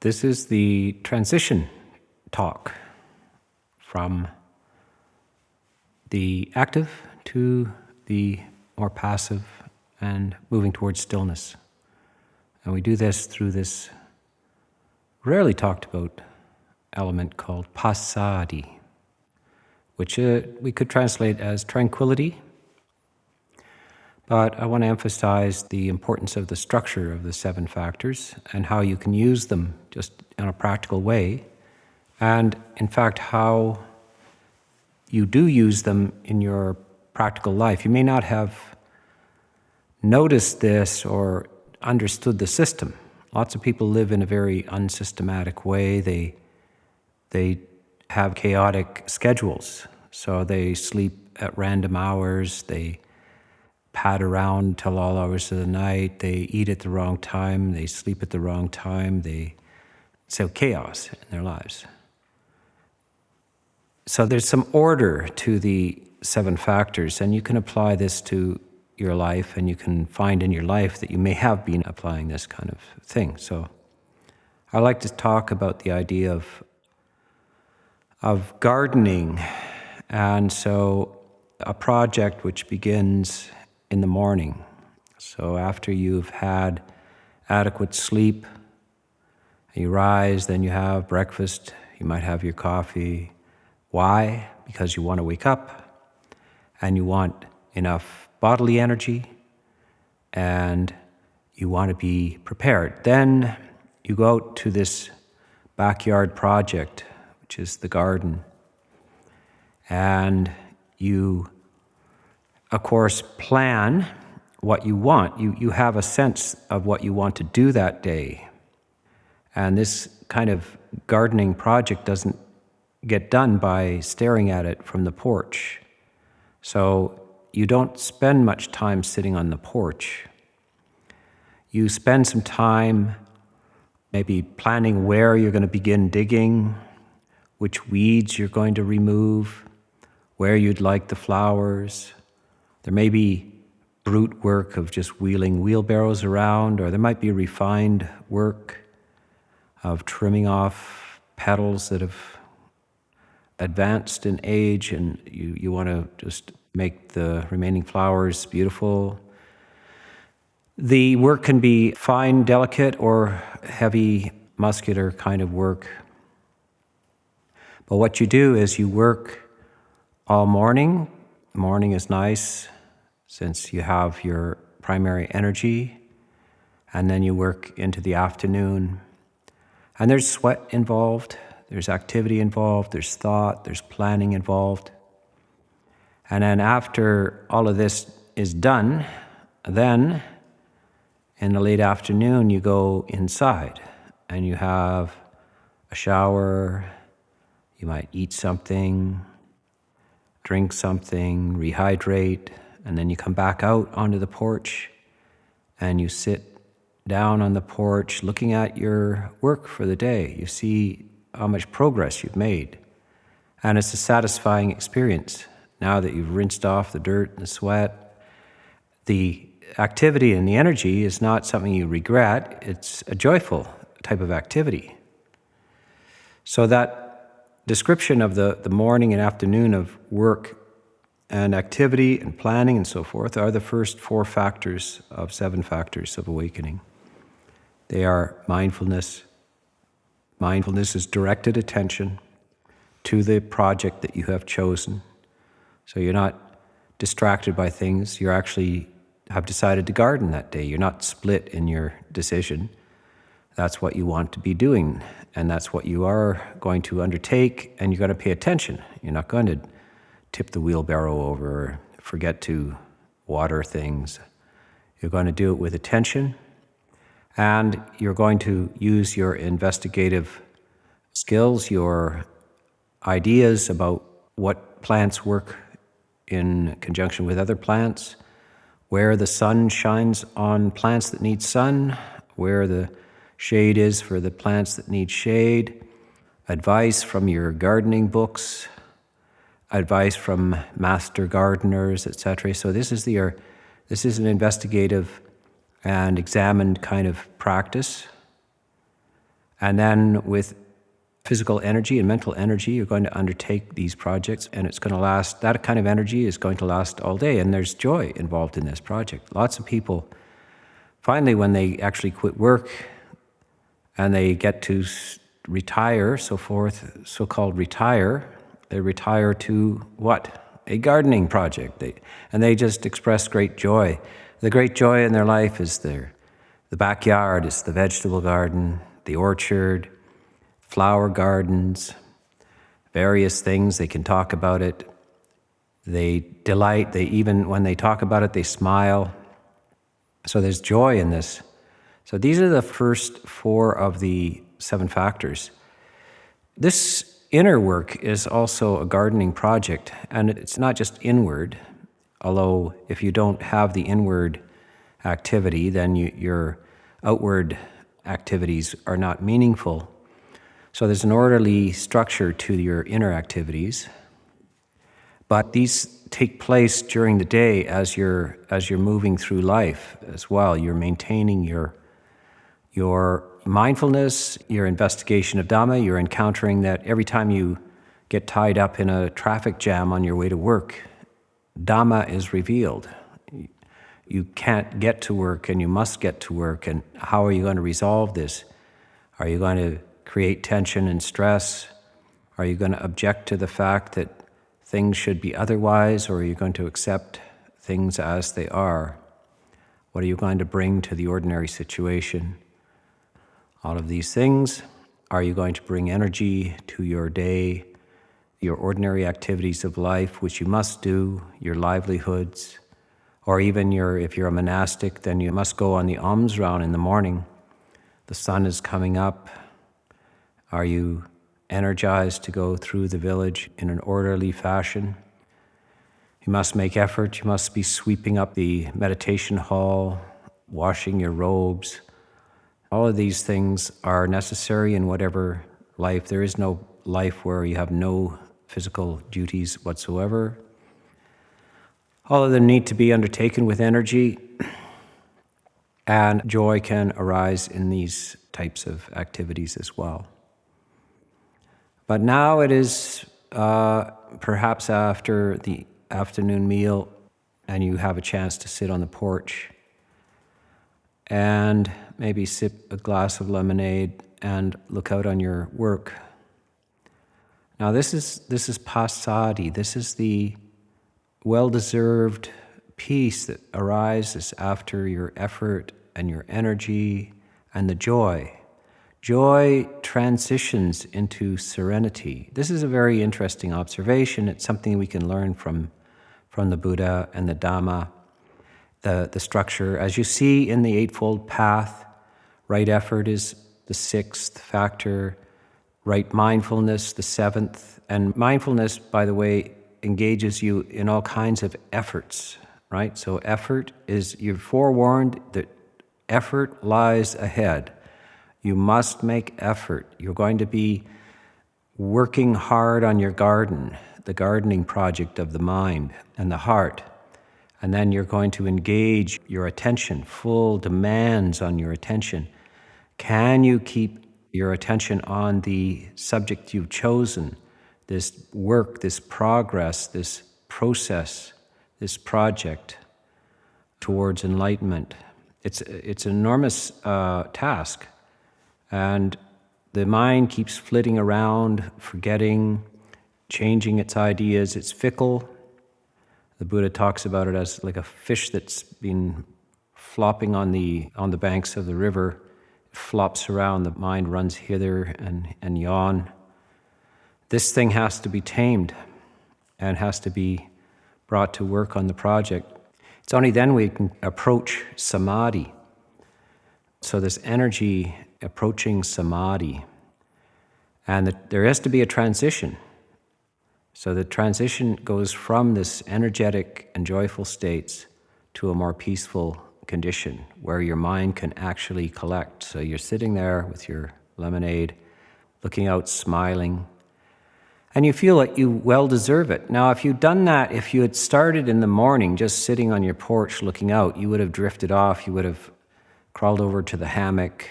This is the transition talk from the active to the more passive and moving towards stillness. And we do this through this rarely talked about element called passaddhi, which we could translate as tranquility. But I want to emphasize the importance of the structure of the 7 factors and how you can use them just in a practical way. And in fact, how you do use them in your practical life. You may not have noticed this or understood the system. Lots of people live in a very unsystematic way. They have chaotic schedules. So they sleep at random hours. They pad around till all hours of the night. They eat at the wrong time. They sleep at the wrong time. So chaos in their lives. So there's some order to the 7 factors, and you can apply this to your life, and you can find in your life that you may have been applying this kind of thing. So I like to talk about the idea of gardening, and so a project which begins in the morning. So after you've had adequate sleep, you rise, then you have breakfast, you might have your coffee. Why? Because you want to wake up and you want enough bodily energy and you want to be prepared. Then you go out to this backyard project, which is the garden, and you, of course, plan what you want. You have a sense of what you want to do that day. And this kind of gardening project doesn't get done by staring at it from the porch. So you don't spend much time sitting on the porch. You spend some time maybe planning where you're going to begin digging, which weeds you're going to remove, where you'd like the flowers. There may be brute work of just wheeling wheelbarrows around, or there might be refined work of trimming off petals that have advanced in age, and you want to just make the remaining flowers beautiful. The work can be fine, delicate, or heavy, muscular kind of work. But what you do is you work all morning. Morning is nice since you have your primary energy, and then you work into the afternoon. And there's sweat involved, there's activity involved, there's thought, there's planning involved. And then after all of this is done, then in the late afternoon you go inside and you have a shower, you might eat something, drink something, rehydrate, and then you come back out onto the porch and you sit down on the porch looking at your work for the day. You see how much progress you've made. And it's a satisfying experience. Now that you've rinsed off the dirt and the sweat, the activity and the energy is not something you regret. It's a joyful type of activity. So that description of the morning and afternoon of work and activity and planning and so forth are the first 4 factors of 7 factors of awakening. They are mindfulness. Mindfulness is directed attention to the project that you have chosen. So you're not distracted by things. You actually have decided to garden that day. You're not split in your decision. That's what you want to be doing, and that's what you are going to undertake, and you're going to pay attention. You're not going to tip the wheelbarrow over or forget to water things. You're going to do it with attention, and you're going to use your investigative skills, your ideas about what plants work in conjunction with other plants, where the sun shines on plants that need sun, where the shade is for the plants that need shade, advice from your gardening books, advice from master gardeners, etc. So this is an investigative and examined kind of practice. And then with physical energy and mental energy, you're going to undertake these projects, and it's going to last, that kind of energy is going to last all day. And there's joy involved in this project. Lots of people, finally, when they actually quit work and they get to retire, so-called retire, they retire to what? A gardening project. And they just express great joy. The great joy in their life is the backyard, it's the vegetable garden, the orchard, flower gardens, various things. They can talk about it. They delight. Even when they talk about it, they smile. So there's joy in this. So these are the first 4 of the 7 factors. This inner work is also a gardening project, and it's not just inward, although if you don't have the inward activity, then your outward activities are not meaningful. So there's an orderly structure to your inner activities, but these take place during the day as you're moving through life as well. You're maintaining your mindfulness, your investigation of Dhamma. You're encountering that every time you get tied up in a traffic jam on your way to work, Dhamma is revealed. You can't get to work and you must get to work, and how are you going to resolve this? Are you going to create tension and stress? Are you going to object to the fact that things should be otherwise, or are you going to accept things as they are? What are you going to bring to the ordinary situation? All of these things. Are you going to bring energy to your day, your ordinary activities of life, which you must do, your livelihoods, or even if you're a monastic, then you must go on the alms round in the morning. The sun is coming up. Are you energized to go through the village in an orderly fashion? You must make effort. You must be sweeping up the meditation hall, washing your robes. All of these things are necessary in whatever life. There is no life where you have no physical duties whatsoever. All of them need to be undertaken with energy, and joy can arise in these types of activities as well. But now it is perhaps after the afternoon meal, and you have a chance to sit on the porch and maybe sip a glass of lemonade and look out on your work. Now this is passaddhi. This is the well-deserved peace that arises after your effort and your energy and the joy. Joy transitions into serenity. This is a very interesting observation. It's something we can learn from the Buddha and the Dhamma. The structure, as you see in the Eightfold Path, right effort is the 6th factor, right mindfulness, the 7th. And mindfulness, by the way, engages you in all kinds of efforts, right? So effort is, you're forewarned that effort lies ahead. You must make effort. You're going to be working hard on your garden, the gardening project of the mind and the heart. And then you're going to engage your attention, full demands on your attention. Can you keep your attention on the subject you've chosen, this work, this progress, this process, this project towards enlightenment? It's an enormous task. And the mind keeps flitting around, forgetting, changing its ideas. It's fickle. The Buddha talks about it as like a fish that's been flopping on the banks of the river. It flops around, the mind runs hither and yon. This thing has to be tamed and has to be brought to work on the project. It's only then we can approach samadhi. So this energy approaching samadhi. And there has to be a transition. So the transition goes from this energetic and joyful states to a more peaceful condition where your mind can actually collect. So you're sitting there with your lemonade, looking out, smiling, and you feel like you well deserve it. Now, if you'd done that, if you had started in the morning just sitting on your porch looking out, you would have drifted off, you would have crawled over to the hammock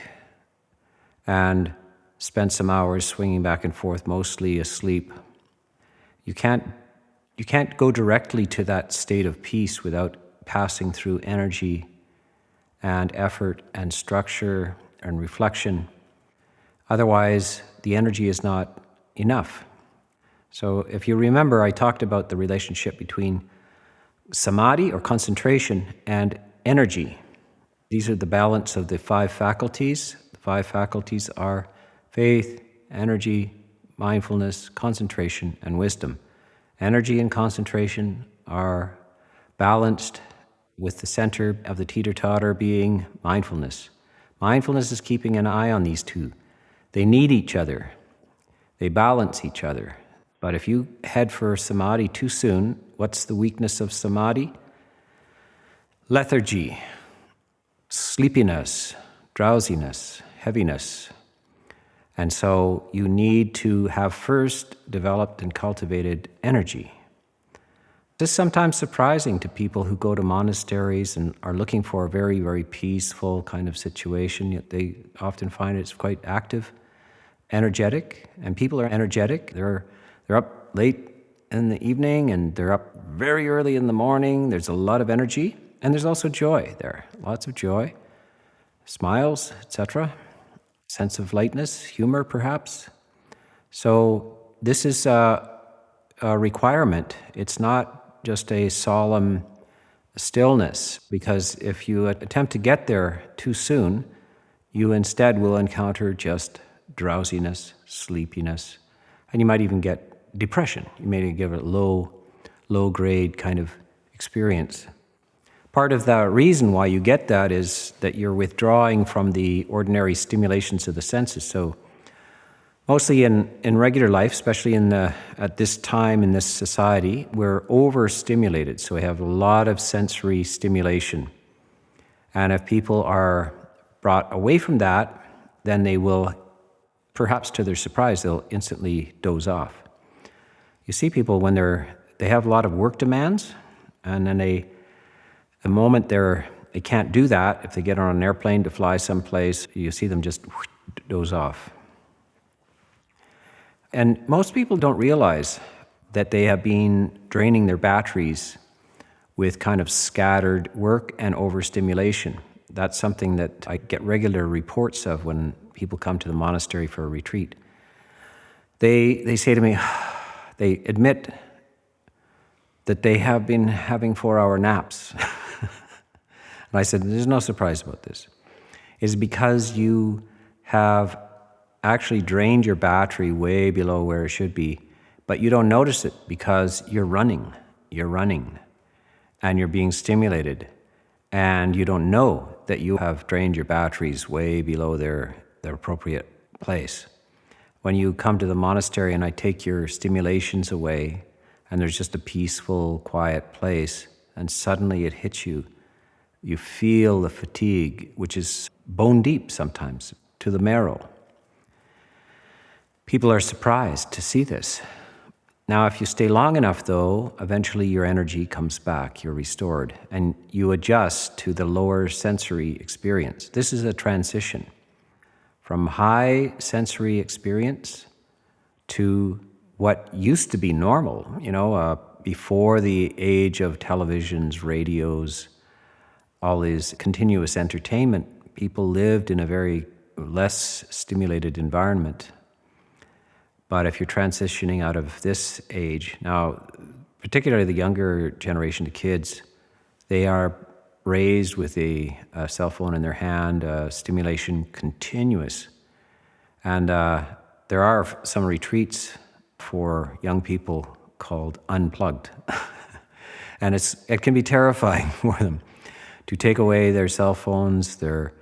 and spent some hours swinging back and forth, mostly asleep. You can't go directly to that state of peace without passing through energy and effort and structure and reflection. Otherwise, the energy is not enough. So if you remember, I talked about the relationship between samadhi or concentration and energy. These are the balance of the 5 faculties. The 5 faculties are faith, energy, mindfulness, concentration, and wisdom. Energy and concentration are balanced with the center of the teeter-totter being mindfulness. Mindfulness is keeping an eye on these two. They need each other. They balance each other. But if you head for samadhi too soon, what's the weakness of samadhi? Lethargy, sleepiness, drowsiness, heaviness. And so you need to have first developed and cultivated energy. This is sometimes surprising to people who go to monasteries and are looking for a very, very peaceful kind of situation. Yet they often find it's quite active, energetic, and people are energetic. They're up late in the evening and they're up very early in the morning. There's a lot of energy, and there's also joy there. Lots of joy, smiles, etc. Sense of lightness, humor perhaps. So this is a requirement. It's not just a solemn stillness, because if you attempt to get there too soon, you instead will encounter just drowsiness, sleepiness, and you might even get depression. You may give it low grade kind of experience. Part of the reason why you get that is that you're withdrawing from the ordinary stimulations of the senses. So mostly in regular life, especially at this time in this society, we're overstimulated. So we have a lot of sensory stimulation. And if people are brought away from that, then they will, perhaps to their surprise, they'll instantly doze off. You see people when they have a lot of work demands, and then the moment they can't do that, if they get on an airplane to fly someplace, you see them just doze off. And most people don't realize that they have been draining their batteries with kind of scattered work and overstimulation. That's something that I get regular reports of when people come to the monastery for a retreat. They say to me, they admit that they have been having 4-hour naps. And I said, there's no surprise about this. It's because you have actually drained your battery way below where it should be, but you don't notice it because you're running, and you're being stimulated, and you don't know that you have drained your batteries way below their appropriate place. When you come to the monastery and I take your stimulations away, and there's just a peaceful, quiet place, and suddenly it hits you, you feel the fatigue, which is bone deep sometimes, to the marrow. People are surprised to see this. Now, if you stay long enough, though, eventually your energy comes back, you're restored, and you adjust to the lower sensory experience. This is a transition from high sensory experience to what used to be normal, before the age of televisions, radios, all these continuous entertainment. People lived in a very less stimulated environment. But if you're transitioning out of this age, now, particularly the younger generation, the kids, they are raised with a cell phone in their hand, stimulation continuous. And there are some retreats for young people called Unplugged. And it can be terrifying for them to take away their cell phones, their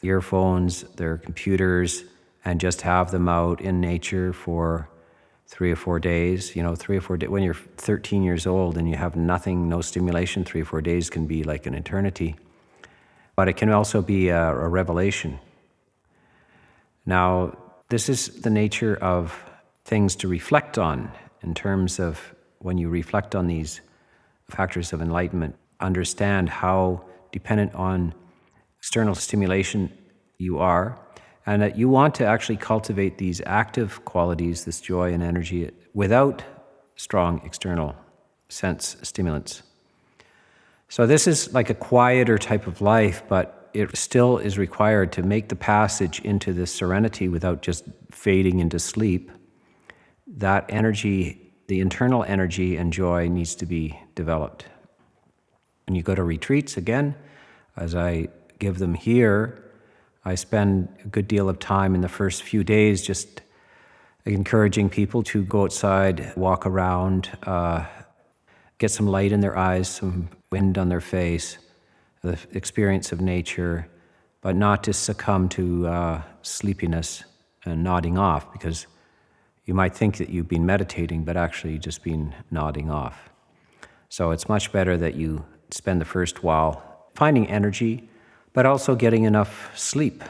earphones, their computers, and just have them out in nature for 3 or 4 days. 3 or 4 days. When you're 13 years old and you have nothing, no stimulation, 3 or 4 days can be like an eternity. But it can also be a revelation. Now, this is the nature of things to reflect on in terms of when you reflect on these factors of enlightenment, understand how dependent on external stimulation you are, and that you want to actually cultivate these active qualities, this joy and energy, without strong external sense stimulants. So this is like a quieter type of life, but it still is required to make the passage into this serenity without just fading into sleep. That energy, the internal energy and joy, needs to be developed. When you go to retreats, again, as I give them here, I spend a good deal of time in the first few days just encouraging people to go outside, walk around, get some light in their eyes, some wind on their face, the experience of nature, but not to succumb to sleepiness and nodding off, because you might think that you've been meditating, but actually you've just been nodding off. So it's much better that you spend the first while finding energy, but also getting enough sleep.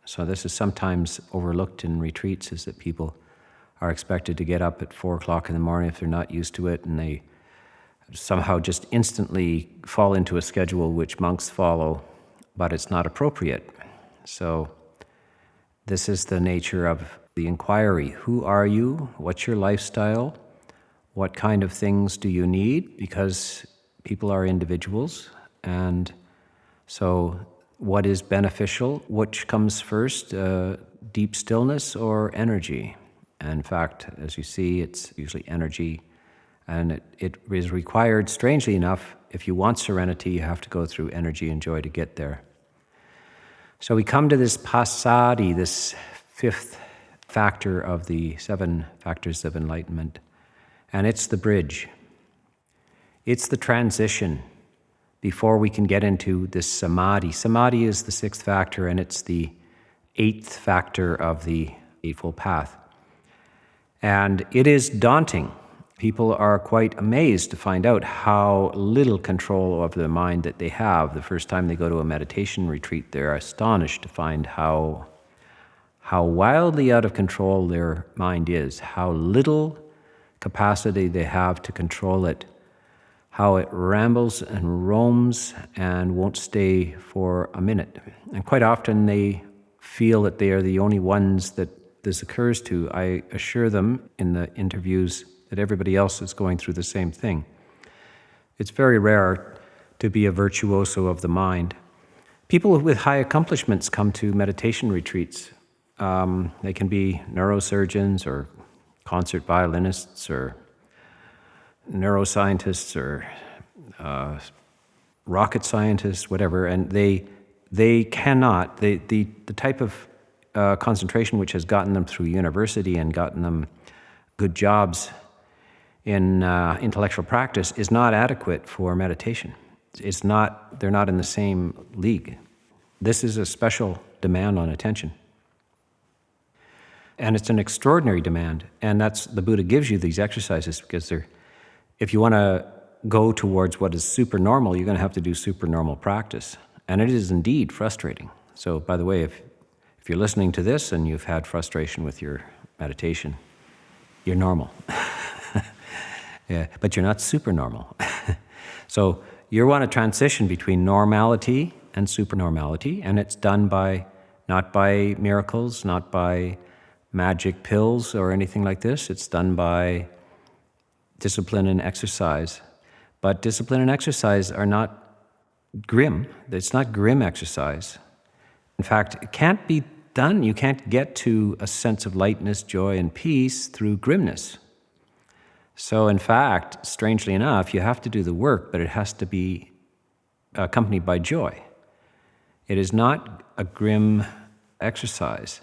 So this is sometimes overlooked in retreats, is that people are expected to get up at 4 o'clock in the morning if they're not used to it, and they somehow just instantly fall into a schedule which monks follow, but it's not appropriate. So this is the nature of the inquiry. Who are you? What's your lifestyle? What kind of things do you need? Because people are individuals, and so what is beneficial? Which comes first, deep stillness or energy? And in fact, as you see, it's usually energy, and it is required, strangely enough, if you want serenity, you have to go through energy and joy to get there. So we come to this passaddhi, this fifth factor of the 7 factors of enlightenment, and it's the bridge. It's the transition before we can get into this samadhi. Samadhi is the 6th factor, and it's the 8th factor of the Eightfold Path. And it is daunting. People are quite amazed to find out how little control of the mind that they have. The first time they go to a meditation retreat, they're astonished to find how wildly out of control their mind is, how little capacity they have to control it, how it rambles and roams and won't stay for a minute. And quite often they feel that they are the only ones that this occurs to. I assure them in the interviews that everybody else is going through the same thing. It's very rare to be a virtuoso of the mind. People with high accomplishments come to meditation retreats. They can be neurosurgeons or concert violinists or neuroscientists or rocket scientists, whatever, and they cannot, the type of concentration which has gotten them through university and gotten them good jobs in intellectual practice is not adequate for meditation. They're not in the same league. This is a special demand on attention. And it's an extraordinary demand, and that's the Buddha gives you these exercises because if you want to go towards what is supernormal, you're going to have to do supernormal practice. And it is indeed frustrating. So, by the way, if you're listening to this and you've had frustration with your meditation, you're normal. Yeah, but you're not supernormal. So you want to transition between normality and supernormality, and it's done not by miracles, not by magic pills or anything like this. It's done by discipline and exercise. But discipline and exercise are not grim. It's not grim exercise. In fact, it can't be done. You can't get to a sense of lightness, joy, and peace through grimness. So in fact, strangely enough, you have to do the work, but it has to be accompanied by joy. It is not a grim exercise.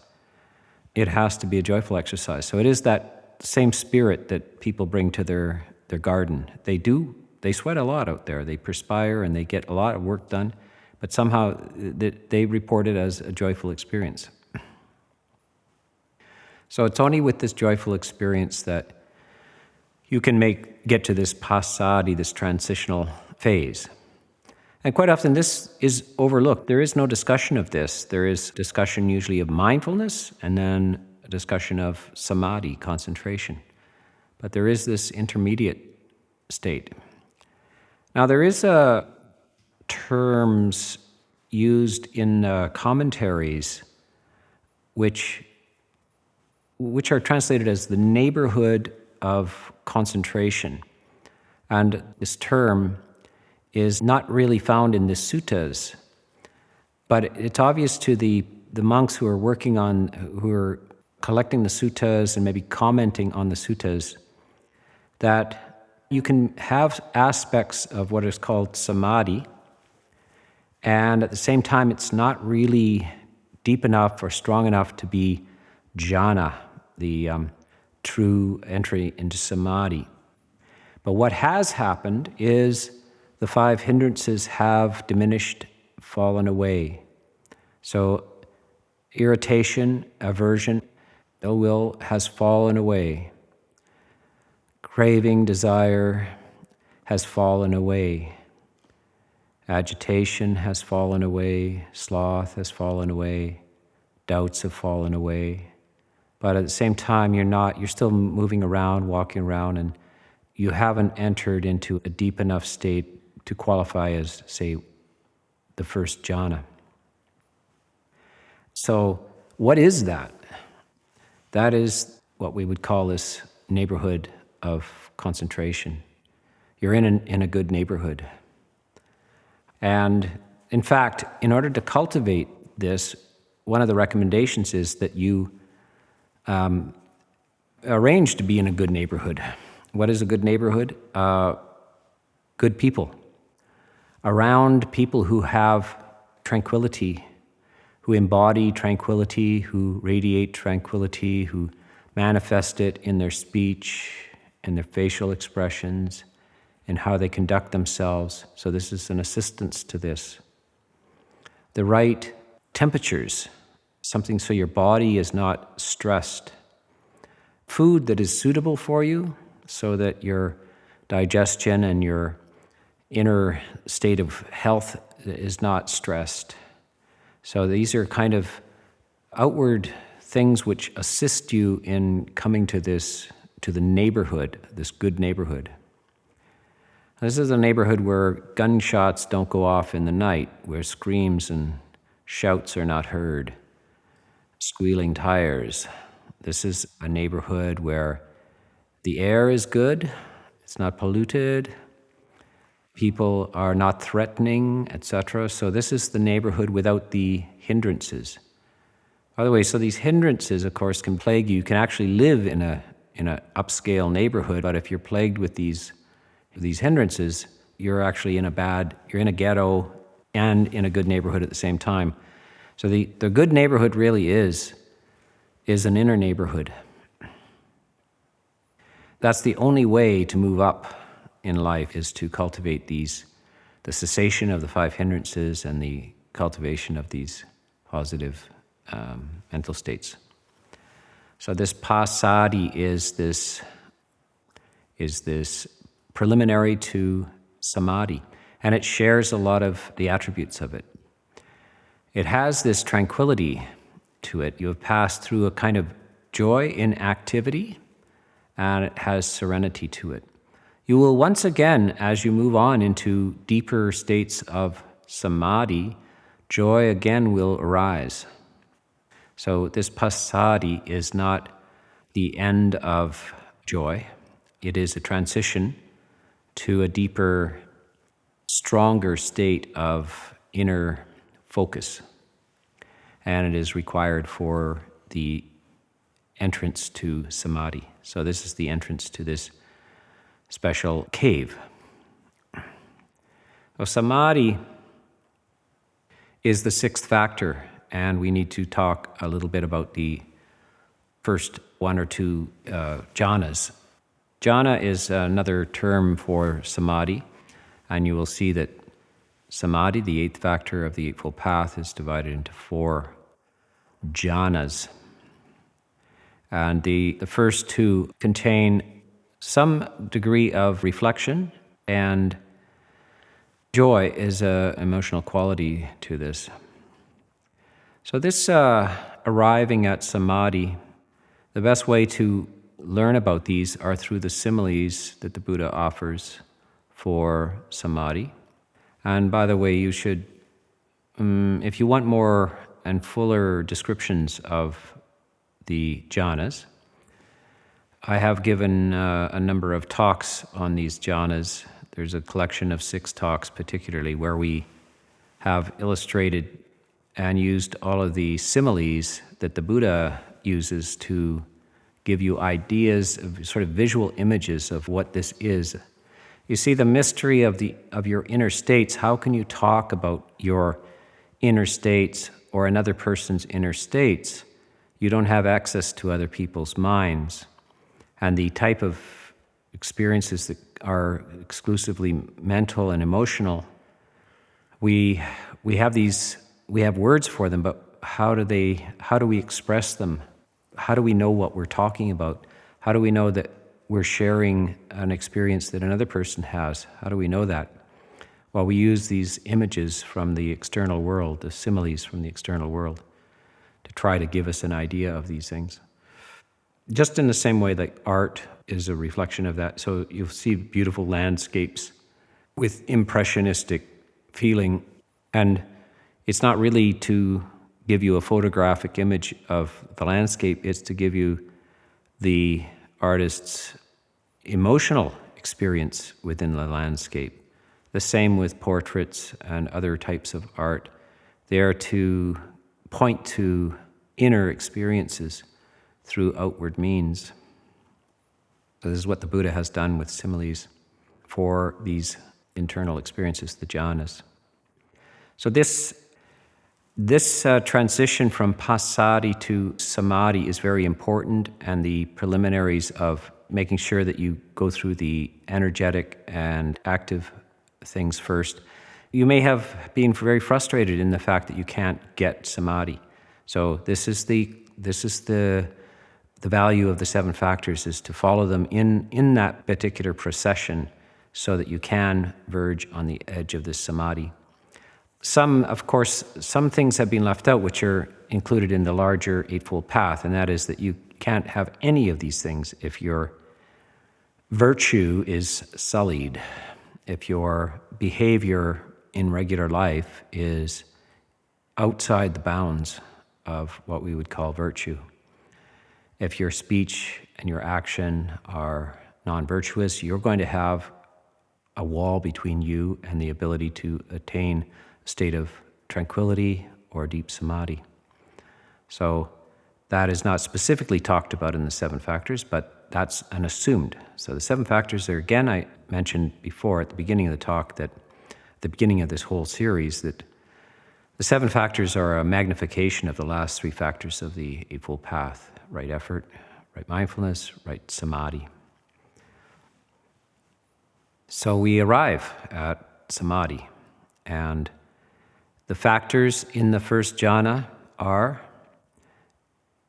It has to be a joyful exercise. So it is that same spirit that people bring to their garden. They sweat a lot out there. They perspire and they get a lot of work done, but somehow they report it as a joyful experience. So it's only with this joyful experience that you can get to this passaddhi, this transitional phase. And quite often this is overlooked. There is no discussion of this. There is discussion usually of mindfulness and then a discussion of samadhi, concentration. But there is this intermediate state. Now there is terms used in commentaries which are translated as the neighborhood of concentration. And this term is not really found in the suttas, but it's obvious to the monks who are collecting the suttas and maybe commenting on the suttas, that you can have aspects of what is called samadhi, and at the same time it's not really deep enough or strong enough to be jhana, the true entry into samadhi. But what has happened is the 5 hindrances have diminished, fallen away. So irritation, aversion, ill will has fallen away. Craving, desire has fallen away. Agitation has fallen away. Sloth has fallen away. Doubts have fallen away. But at the same time, you're still moving around, walking around, and you haven't entered into a deep enough state to qualify as, say, the first jhana. So what is that? That is what we would call this neighborhood of concentration. You're in a good neighborhood. And in fact, in order to cultivate this, one of the recommendations is that you arrange to be in a good neighborhood. What is a good neighborhood? Good people. Around people who have tranquility, who embody tranquility, who radiate tranquility, who manifest it in their speech, in their facial expressions, in how they conduct themselves. So this is an assistance to this. The right temperatures, something so your body is not stressed. Food that is suitable for you so that your digestion and your inner state of health is not stressed. So these are kind of outward things which assist you in coming to the neighborhood, this good neighborhood. This is a neighborhood where gunshots don't go off in the night, where screams and shouts are not heard, squealing tires. This is a neighborhood where the air is good, it's not polluted, people are not threatening, etc. So this is the neighborhood without the hindrances. By the way, so these hindrances, of course, can plague you. You can actually live in an upscale neighborhood, but if you're plagued with these hindrances, you're actually you're in a ghetto and in a good neighborhood at the same time. So the good neighborhood really is an inner neighborhood. That's the only way to move up in life, is to cultivate the cessation of the 5 hindrances and the cultivation of these positive mental states. So this passaddhi is this preliminary to samadhi, and it shares a lot of the attributes of it. It has this tranquility to it. You have passed through a kind of joy in activity, and it has serenity to it. You will once again, as you move on into deeper states of samadhi, joy again will arise. So this passaddhi is not the end of joy. It is a transition to a deeper, stronger state of inner focus. And it is required for the entrance to samadhi. So this is the entrance to this special cave. So samadhi is the 6th factor, and we need to talk a little bit about the first 1 or 2 jhanas. Jhana is another term for samadhi, and you will see that samadhi, the 8th factor of the Eightfold Path, is divided into 4 jhanas. And the first 2 contain some degree of reflection, and joy is an emotional quality to this. So this arriving at samadhi, the best way to learn about these are through the similes that the Buddha offers for samadhi. And by the way, you should, if you want more and fuller descriptions of the jhanas. I have given a number of talks on these jhanas. There's a collection of 6 talks particularly where we have illustrated and used all of the similes that the Buddha uses to give you ideas of sort of visual images of what this is. You see, the mystery of your inner states. How can you talk about your inner states or another person's inner states? You don't have access to other people's minds. And the type of experiences that are exclusively mental and emotional, we have words for them, but how do we express them? How do we know what we're talking about? How do we know that we're sharing an experience that another person has? How do we know that? Well, we use these images from the external world, the similes from the external world, to try to give us an idea of these things. Just in the same way that art is a reflection of that. So you'll see beautiful landscapes with impressionistic feeling, and it's not really to give you a photographic image of the landscape, it's to give you the artist's emotional experience within the landscape. The same with portraits and other types of art. They are to point to inner experiences through outward means. So this is what the Buddha has done with similes for these internal experiences, the jhanas. So this transition from passaddhi to samadhi is very important, and the preliminaries of making sure that you go through the energetic and active things first. You may have been very frustrated in the fact that you can't get samadhi. So this is the value of the 7 factors, is to follow them in that particular procession so that you can verge on the edge of this samadhi. Some things have been left out which are included in the larger Eightfold Path, and that is that you can't have any of these things if your virtue is sullied, if your behavior in regular life is outside the bounds of what we would call virtue. If your speech and your action are non-virtuous, you're going to have a wall between you and the ability to attain a state of tranquility or deep samadhi. So that is not specifically talked about in the 7 factors, but that's an assumed. So the 7 factors are, again, I mentioned before at the beginning of the talk, that at the beginning of this whole series, that the 7 factors are a magnification of the last 3 factors of the Eightfold Path: right effort, right mindfulness, right samadhi. So we arrive at samadhi, and the factors in the first jhana are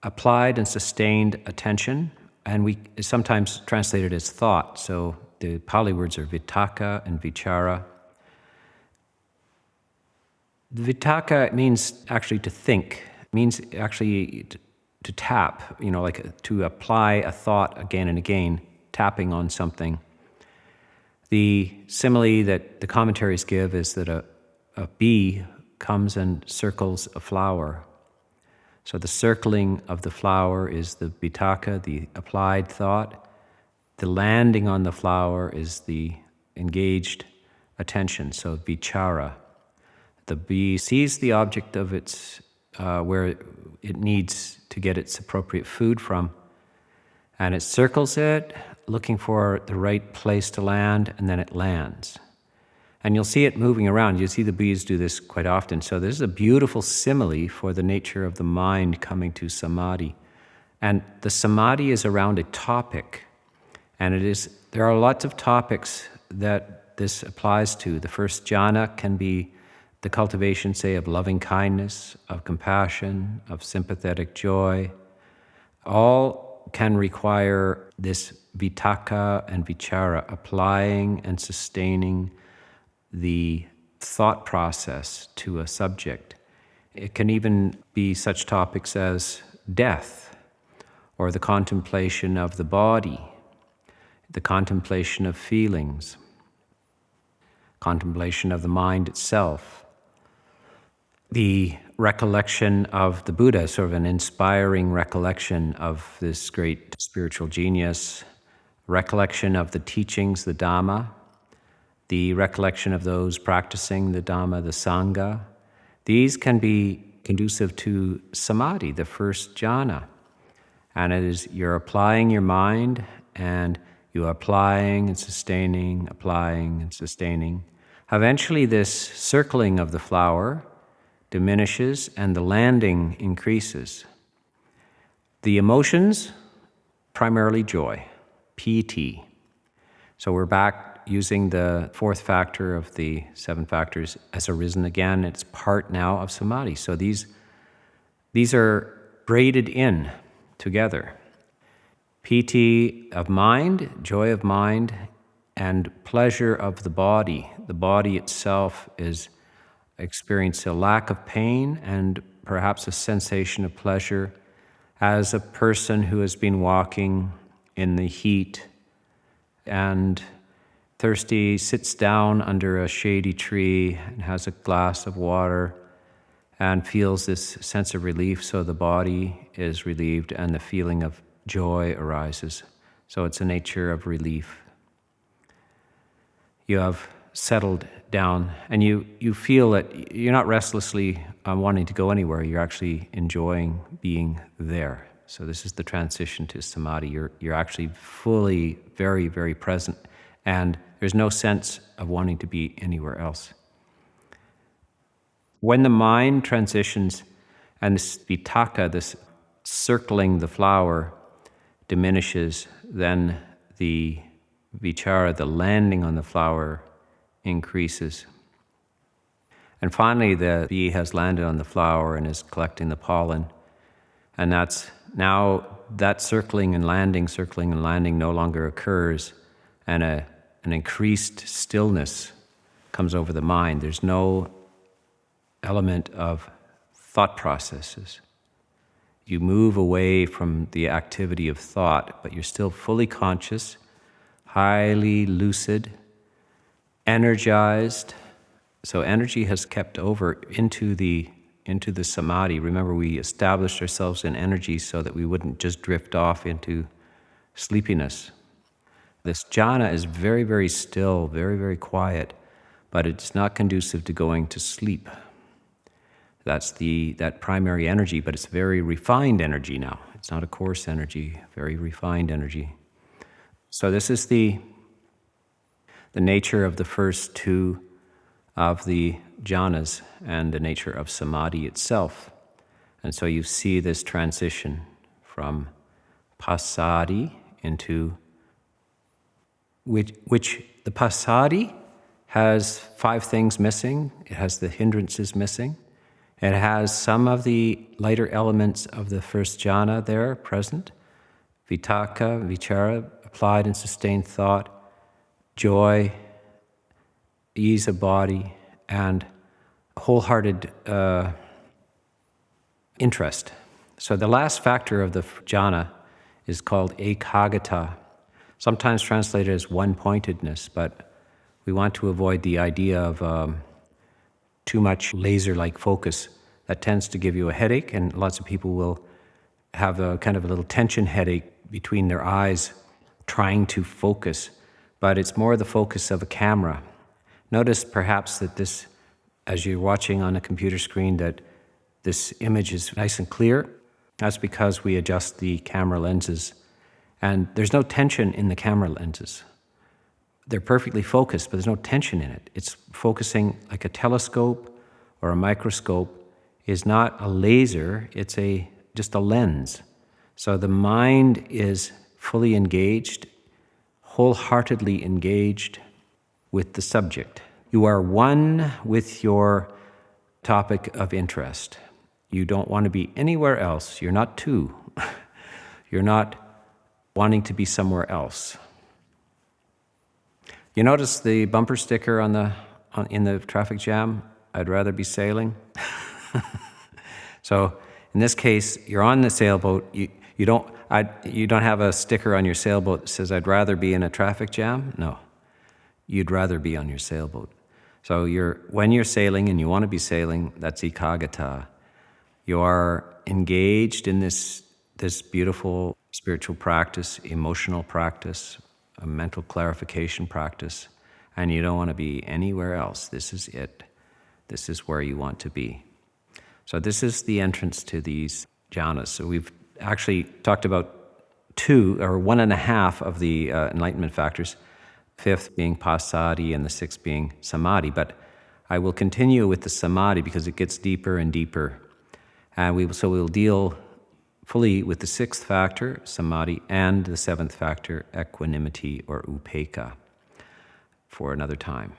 applied and sustained attention, and we sometimes translate it as thought. So the Pali words are vitakka and vichara. The vitakka means actually to think, means actually to tap, like to apply a thought again and again, tapping on something. The simile that the commentaries give is that a bee comes and circles a flower. So the circling of the flower is the vitakka, the applied thought. The landing on the flower is the engaged attention, so vichara. The bee sees the object of its where it needs to get its appropriate food from, and it circles it, looking for the right place to land, and then it lands. And you'll see it moving around. You see the bees do this quite often. So this is a beautiful simile for the nature of the mind coming to samadhi. And the samadhi is around a topic. And there are lots of topics that this applies to. The first jhana can be the cultivation, say, of loving kindness, of compassion, of sympathetic joy. All can require this vitakka and vichara, applying and sustaining the thought process to a subject. It can even be such topics as death, or the contemplation of the body, the contemplation of feelings, contemplation of the mind itself, the recollection of the Buddha, sort of an inspiring recollection of this great spiritual genius, recollection of the teachings, the Dhamma, the recollection of those practicing the Dhamma, the Sangha. These can be conducive to samadhi, the first jhana. And it is you're applying your mind, and you are applying and sustaining, applying and sustaining. Eventually this circling of the flower diminishes and the landing increases. The emotions, primarily joy, PT. So we're back using the fourth factor of the 7 factors as arisen again. It's part now of samadhi. So these are braided in together. PT of mind, joy of mind, and pleasure of the body. The body itself is experiencing a lack of pain and perhaps a sensation of pleasure as a person who has been walking in the heat and thirsty sits down under a shady tree and has a glass of water and feels this sense of relief, so the body is relieved and the feeling of joy arises. So it's a nature of relief. You have settled down and you feel that you're not restlessly wanting to go anywhere, you're actually enjoying being there. So this is the transition to samadhi. You're actually fully, very, very present, and there's no sense of wanting to be anywhere else. When the mind transitions and this vitaka, this circling the flower, diminishes, then the vichara, the landing on the flower, increases. And finally, the bee has landed on the flower and is collecting the pollen. And that's now that circling and landing no longer occurs, and an increased stillness comes over the mind. There's no element of thought processes. You move away from the activity of thought, but you're still fully conscious, highly lucid, energized. So energy has kept over into the samadhi. Remember, we established ourselves in energy so that we wouldn't just drift off into sleepiness. This jhana is very, very still, very, very quiet, but it's not conducive to going to sleep. That's that primary energy, but it's very refined energy now. It's not a coarse energy, very refined energy. So this is the nature of the first 2 of the jhanas and the nature of samadhi itself. And so you see this transition from passaddhi into which the passaddhi has 5 things missing. It has the hindrances missing. It has some of the lighter elements of the first jhana there present. Vitaka, vichara, applied and sustained thought, joy, ease of body, and wholehearted interest. So the last factor of the jhana is called ekagata, sometimes translated as one-pointedness, but we want to avoid the idea of too much laser-like focus. That tends to give you a headache, and lots of people will have a kind of a little tension headache between their eyes trying to focus, but it's more the focus of a camera. Notice perhaps that this, as you're watching on a computer screen, that this image is nice and clear. That's because we adjust the camera lenses, and there's no tension in the camera lenses. They're perfectly focused, but there's no tension in it. It's focusing like a telescope or a microscope is not a laser, it's just a lens. So the mind is fully engaged, wholeheartedly engaged with the subject. You are one with your topic of interest. You don't want to be anywhere else. You're not 2. You're not wanting to be somewhere else. You notice the bumper sticker in the traffic jam? I'd rather be sailing. So in this case, you're on the sailboat. You don't have a sticker on your sailboat that says, I'd rather be in a traffic jam. No, you'd rather be on your sailboat. So when you're sailing and you want to be sailing, that's ekagata. You are engaged in this beautiful spiritual practice, emotional practice, a mental clarification practice, and you don't want to be anywhere else. This is it. This is where you want to be. So this is the entrance to these jhanas. So we've actually talked about 2 or 1.5 of the enlightenment factors, 5th being passaddhi and the 6th being samadhi. But I will continue with the samadhi because it gets deeper and deeper. And we'll deal fully with the 6th factor, samadhi, and the 7th factor, equanimity or upekkha, for another time.